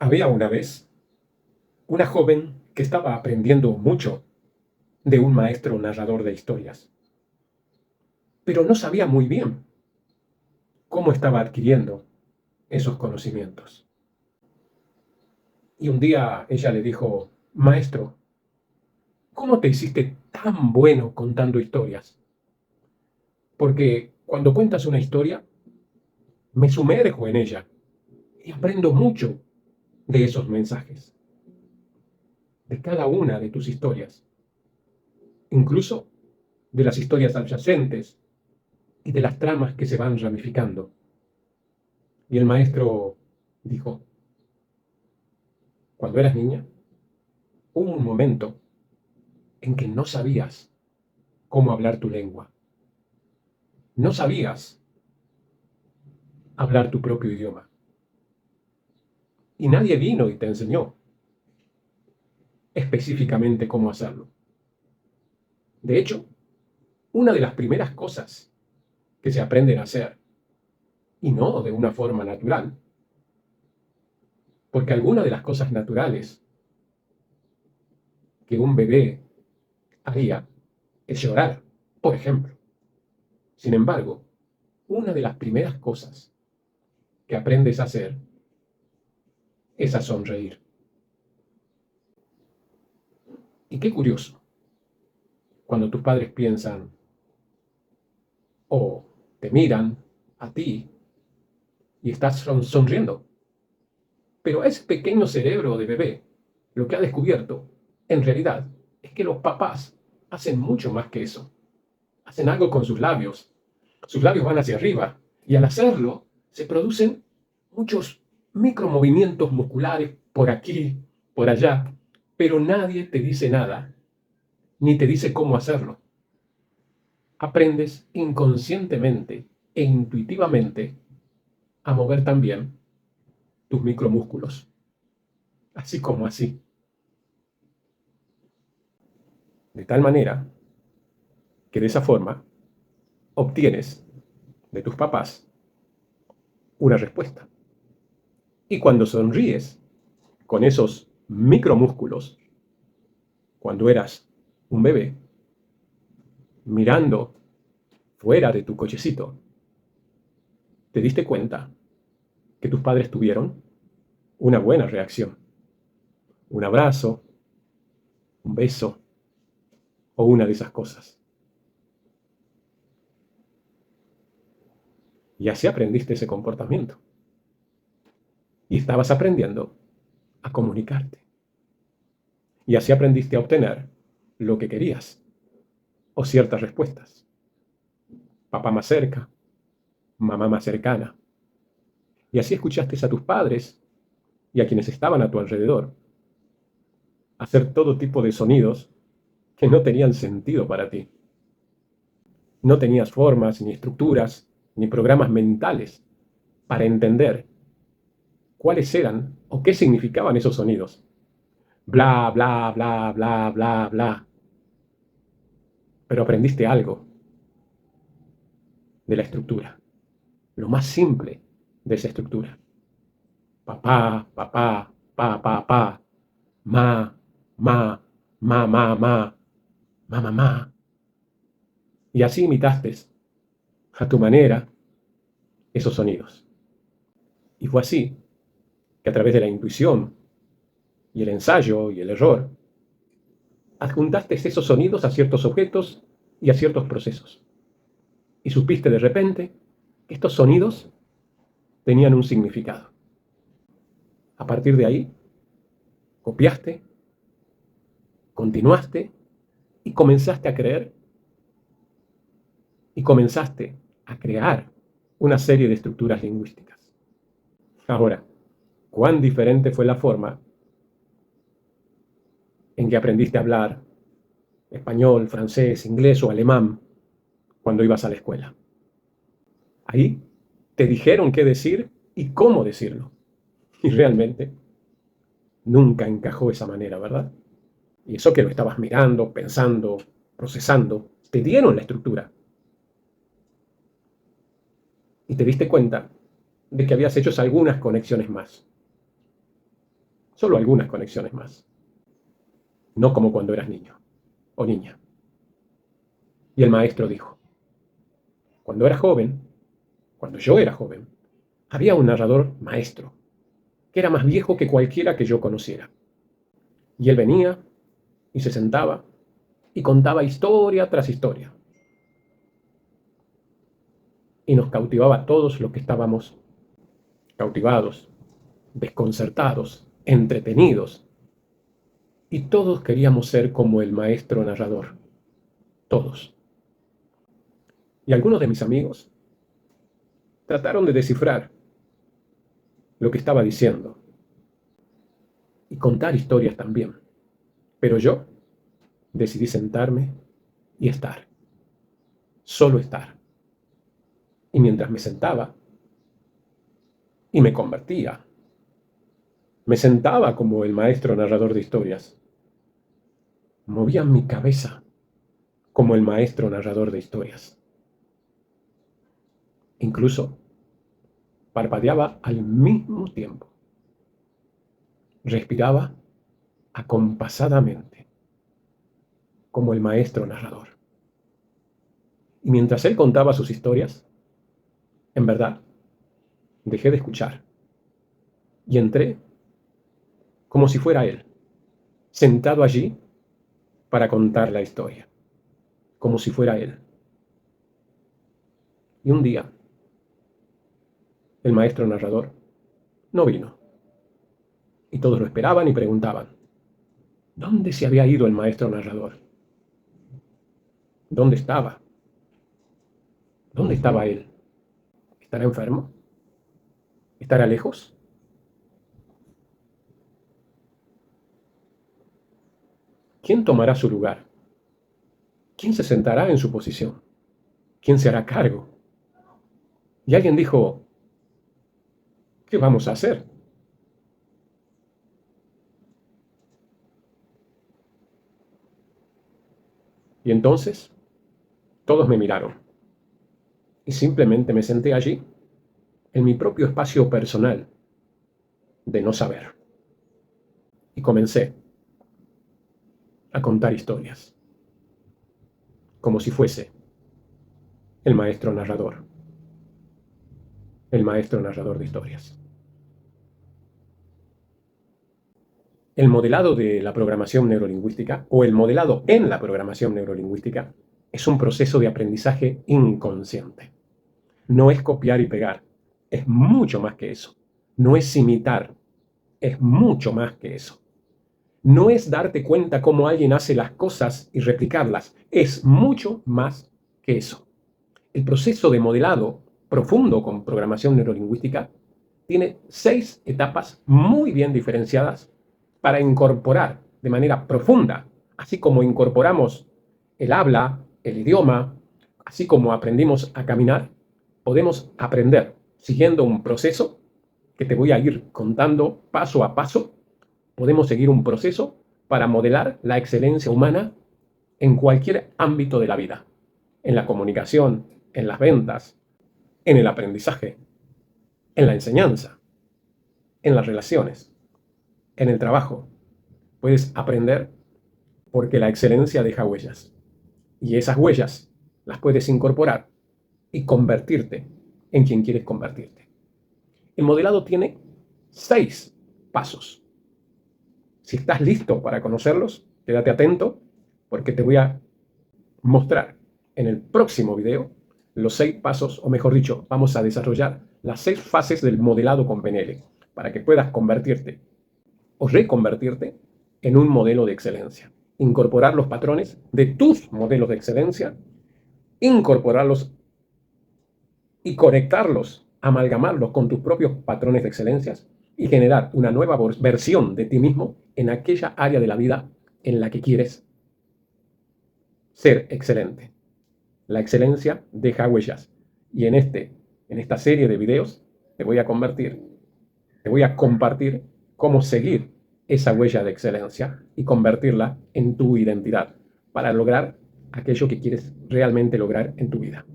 Había una vez una joven que estaba aprendiendo mucho de un maestro narrador de historias, pero no sabía muy bien cómo estaba adquiriendo esos conocimientos. Y un día ella le dijo: Maestro, ¿cómo te hiciste tan bueno contando historias? Porque cuando cuentas una historia, me sumerjo en ella y aprendo mucho de esos mensajes, de cada una de tus historias, incluso de las historias adyacentes y de las tramas que se van ramificando. Y el maestro dijo: cuando eras niña, hubo un momento en que no sabías cómo hablar tu lengua, no sabías hablar tu propio idioma, y nadie vino y te enseñó específicamente cómo hacerlo. De hecho, una de las primeras cosas que se aprenden a hacer, y no de una forma natural, porque algunas de las cosas naturales que un bebé haría es llorar, por ejemplo. Sin embargo, una de las primeras cosas que aprendes a hacer es a sonreír. Y qué curioso, cuando tus padres piensan o te miran a ti y estás sonriendo. Pero ese pequeño cerebro de bebé lo que ha descubierto, en realidad, es que los papás hacen mucho más que eso. Hacen algo con sus labios. Sus labios van hacia arriba y al hacerlo se producen muchos micromovimientos musculares por aquí, por allá, pero nadie te dice nada, ni te dice cómo hacerlo. Aprendes inconscientemente e intuitivamente a mover también tus micromúsculos, así como así. De tal manera que de esa forma obtienes de tus papás una respuesta. Y cuando sonríes con esos micromúsculos, cuando eras un bebé, mirando fuera de tu cochecito, te diste cuenta que tus padres tuvieron una buena reacción. Un abrazo, un beso o una de esas cosas. Y así aprendiste ese comportamiento. Y estabas aprendiendo a comunicarte. Y así aprendiste a obtener lo que querías o ciertas respuestas. Papá más cerca, mamá más cercana. Y así escuchaste a tus padres y a quienes estaban a tu alrededor hacer todo tipo de sonidos que no tenían sentido para ti. No tenías formas, ni estructuras, ni programas mentales para entender cuáles eran o qué significaban esos sonidos. Bla, bla, bla, bla, bla, bla. Pero aprendiste algo de la estructura, lo más simple de esa estructura. Papá, papá, pa, pa, pa, ma, ma, ma, ma, ma, ma, ma, ma. Y así imitaste a tu manera esos sonidos. Y fue así que a través de la intuición y el ensayo y el error, adjuntaste esos sonidos a ciertos objetos y a ciertos procesos. Y supiste de repente que estos sonidos tenían un significado. A partir de ahí, copiaste, continuaste y comenzaste a creer y comenzaste a crear una serie de estructuras lingüísticas. Ahora, ¿cuán diferente fue la forma en que aprendiste a hablar español, francés, inglés o alemán cuando ibas a la escuela? Ahí te dijeron qué decir y cómo decirlo. Y realmente nunca encajó esa manera, ¿verdad? Y eso que lo estabas mirando, pensando, procesando, te dieron la estructura. Y te diste cuenta de que habías hecho algunas conexiones más. solo algunas conexiones más, no como cuando eras niño o niña. Y el maestro dijo, cuando era joven, cuando yo era joven, había un narrador maestro, que era más viejo que cualquiera que yo conociera. Y él venía y se sentaba y contaba historia tras historia. Y nos cautivaba a todos los que estábamos cautivados, desconcertados, entretenidos. Y todos queríamos ser como el maestro narrador. Todos. Y algunos de mis amigos trataron de descifrar lo que estaba diciendo y contar historias también. Pero yo decidí sentarme y estar. Solo estar. Y mientras me sentaba y me convertía, me sentaba como el maestro narrador de historias. Movía mi cabeza como el maestro narrador de historias. Incluso parpadeaba al mismo tiempo. Respiraba acompasadamente como el maestro narrador. Y mientras él contaba sus historias, en verdad, dejé de escuchar y entré como si fuera él, sentado allí para contar la historia, como si fuera él. Y un día, el maestro narrador no vino. Y todos lo esperaban y preguntaban, ¿dónde se había ido el maestro narrador? ¿Dónde estaba? ¿Dónde estaba él? ¿Estará enfermo? ¿Estará lejos? ¿Quién tomará su lugar? ¿Quién se sentará en su posición? ¿Quién se hará cargo? Y alguien dijo, ¿qué vamos a hacer? Y entonces todos me miraron y simplemente me senté allí, en mi propio espacio personal de no saber. Y comencé a contar historias, como si fuese el maestro narrador de historias. El modelado de la programación neurolingüística o el modelado en la programación neurolingüística es un proceso de aprendizaje inconsciente. No es copiar y pegar, es mucho más que eso. No es imitar, es mucho más que eso. No es darte cuenta cómo alguien hace las cosas y replicarlas, es mucho más que eso. El proceso de modelado profundo con programación neurolingüística tiene 6 etapas muy bien diferenciadas para incorporar de manera profunda, así como incorporamos el habla, el idioma, así como aprendimos a caminar, podemos aprender siguiendo un proceso que te voy a ir contando paso a paso. Podemos seguir un proceso para modelar la excelencia humana en cualquier ámbito de la vida, en la comunicación, en las ventas, en el aprendizaje, en la enseñanza, en las relaciones, en el trabajo. Puedes aprender porque la excelencia deja huellas. Y esas huellas las puedes incorporar y convertirte en quien quieres convertirte. El modelado tiene 6 pasos. Si estás listo para conocerlos, quédate atento porque te voy a mostrar en el próximo video los 6 pasos, o mejor dicho, vamos a desarrollar las 6 fases del modelado con PNL para que puedas convertirte o reconvertirte en un modelo de excelencia. Incorporar los patrones de tus modelos de excelencia, incorporarlos y conectarlos, amalgamarlos con tus propios patrones de excelencia y generar una nueva versión de ti mismo en aquella área de la vida en la que quieres ser excelente. La excelencia deja huellas. Y en esta serie de videos te voy a compartir cómo seguir esa huella de excelencia y convertirla en tu identidad para lograr aquello que quieres realmente lograr en tu vida.